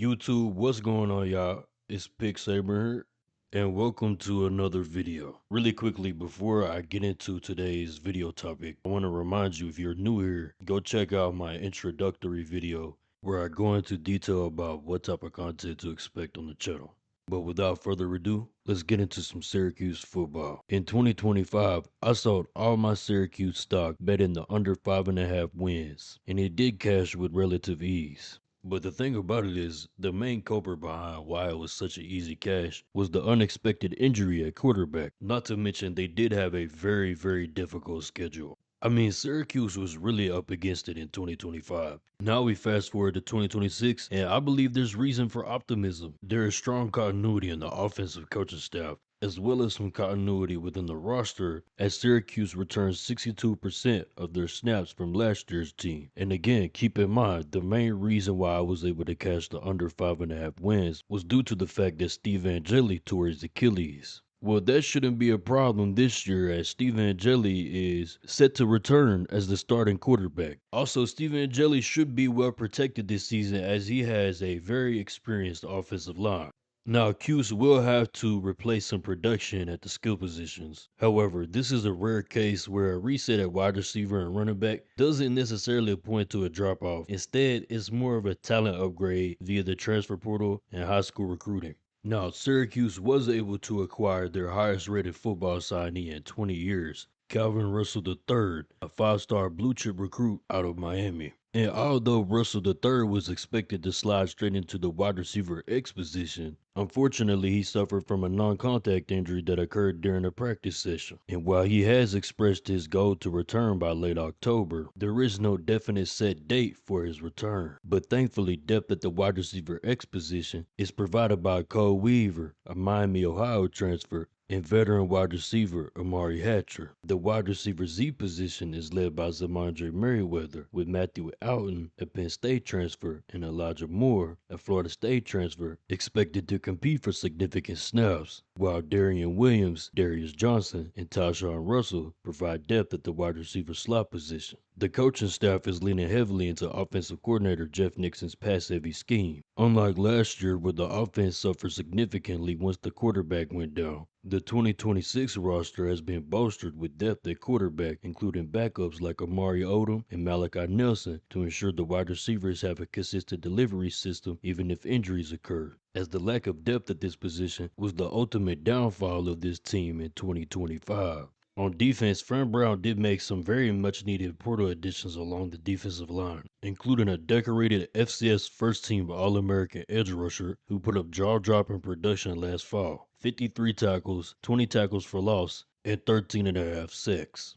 YouTube, what's going on, y'all? It's Pick Saber here, and welcome to another video. Really quickly, before I get into today's video topic, I want to remind you, if you're new here, go check out my introductory video where I go into detail about what type of content to expect on the channel. But without further ado, let's get into some Syracuse football. In 2025, I sold all my Syracuse stock betting the under 5.5 wins, and it did cash with relative ease. But the thing about it is, the main culprit behind why it was such an easy cash was the unexpected injury at quarterback. Not to mention, they did have a very difficult schedule. I mean, Syracuse was really up against it in 2025. Now we fast forward to 2026, and I believe there's reason for optimism. There is strong continuity in the offensive coaching staff, as well as some continuity within the roster, as Syracuse returns 62% of their snaps from last year's team. And again, keep in mind, the main reason why I was able to catch the under 5.5 wins was due to the fact that Steve Angeli tore his Achilles. Well, that shouldn't be a problem this year, as Steve Angeli is set to return as the starting quarterback. Also, Steve Angeli should be well protected this season, as he has a very experienced offensive line. Now, Cuse will have to replace some production at the skill positions. However, this is a rare case where a reset at wide receiver and running back doesn't necessarily point to a drop off. Instead, it's more of a talent upgrade via the transfer portal and high school recruiting. Now, Syracuse was able to acquire their highest rated football signee in 20 years, Calvin Russell III, a 5-star blue chip recruit out of Miami. And although Russell III was expected to slide straight into the wide receiver X position, unfortunately he suffered from a non-contact injury that occurred during a practice session. And while he has expressed his goal to return by late October, there is no definite set date for his return. But thankfully, depth at the wide receiver X position is provided by Cole Weaver, a Miami, Ohio transfer, and veteran wide receiver Amari Hatcher. The wide receiver Z position is led by Zamondre Merriweather, with Matthew Alton, a Penn State transfer, and Elijah Moore, a Florida State transfer, expected to compete for significant snaps, while Darian Williams, Darius Johnson, and Tashawn Russell provide depth at the wide receiver slot position. The coaching staff is leaning heavily into offensive coordinator Jeff Nixon's pass-heavy scheme. Unlike last year, where the offense suffered significantly once the quarterback went down, the 2026 roster has been bolstered with depth at quarterback, including backups like Amari Odom and Malachi Nelson, to ensure the wide receivers have a consistent delivery system even if injuries occur, as the lack of depth at this position was the ultimate downfall of this team in 2025. On defense, Fran Brown did make some very much needed portal additions along the defensive line, including a decorated FCS first team All-American edge rusher who put up jaw-dropping production last fall: 53 tackles, 20 tackles for loss, and 13.5 sacks.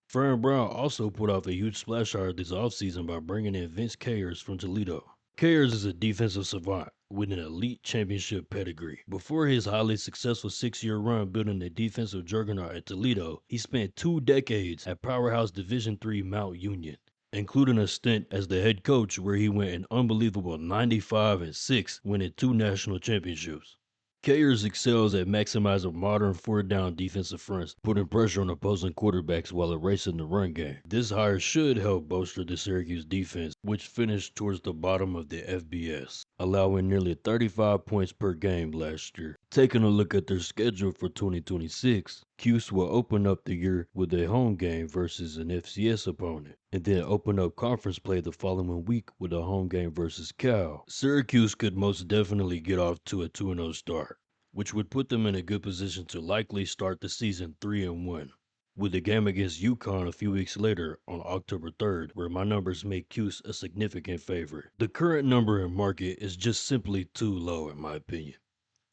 Fran Brown also put off a huge splash hard this offseason by bringing in Vince Kayers from Toledo. Kayers is a defensive savant with an elite championship pedigree. Before his highly successful 6-year run building a defensive juggernaut at Toledo, he spent 2 decades at powerhouse Division III Mount Union, including a stint as the head coach where he went an unbelievable 95-6, winning 2 national championships. Kayers excels at maximizing modern 4-down defensive fronts, putting pressure on opposing quarterbacks while erasing the run game. This hire should help bolster the Syracuse defense, which finished towards the bottom of the FBS, allowing nearly 35 points per game last year. Taking a look at their schedule for 2026, Cuse will open up the year with a home game versus an FCS opponent, and then open up conference play the following week with a home game versus Cal. Syracuse could most definitely get off to a 2-0 start, which would put them in a good position to likely start the season 3-1, with the game against UConn a few weeks later on October 3rd, where my numbers make Cuse a significant favorite. The current number in market is just simply too low in my opinion.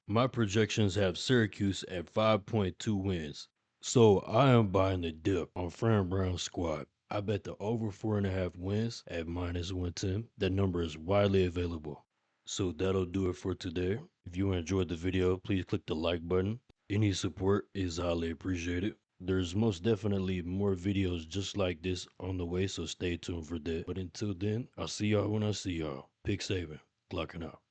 My projections have Syracuse at 5.2 wins, so I am buying the dip on Fran Brown's squad. I bet the over 4.5 wins at -110. That number is widely available. So that'll do it for today. If you enjoyed the video, please click the like button. Any support is highly appreciated. There's most definitely more videos just like this on the way, so stay tuned for that. But until then, I'll see y'all when I see y'all. Pick Saban, clocking out.